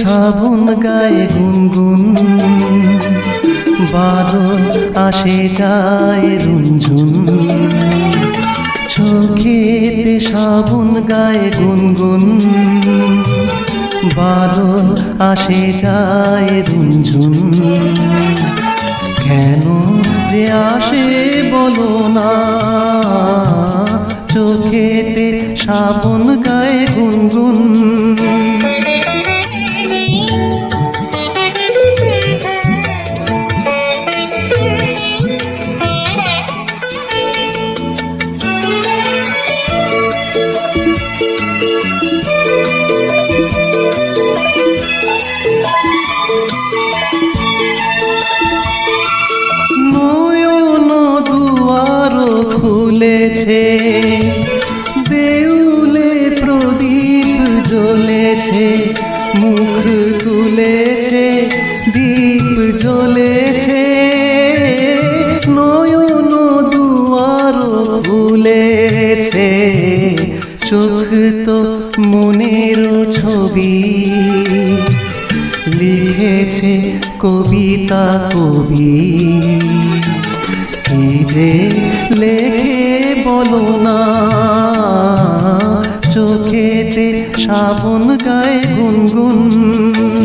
শ্রাবণ গায়ে গুনগুন, বাদল আসে যায় রুনঝুন। চোখেতে শ্রাবণ গায়ে গুনগুন, বাদল আসে যায় রুনঝুন। কেন যে আসে বলো না, চোখেতে শ্রাবণ গায়ে গুনগুন। নয়ন দুয়ার খুলেছে, দেউলে প্রদীপ জ্বলেছে, মুখ তুলেছে দীপ জ্বলেছে। নয়ন দুয়ার খুলেছে, চোখ তো মনের ছবি, লিখেছে কবিতা কবি। কি যে লেখে বলো না, চোখেতে শ্রাবণ গায়ে গুনগুন।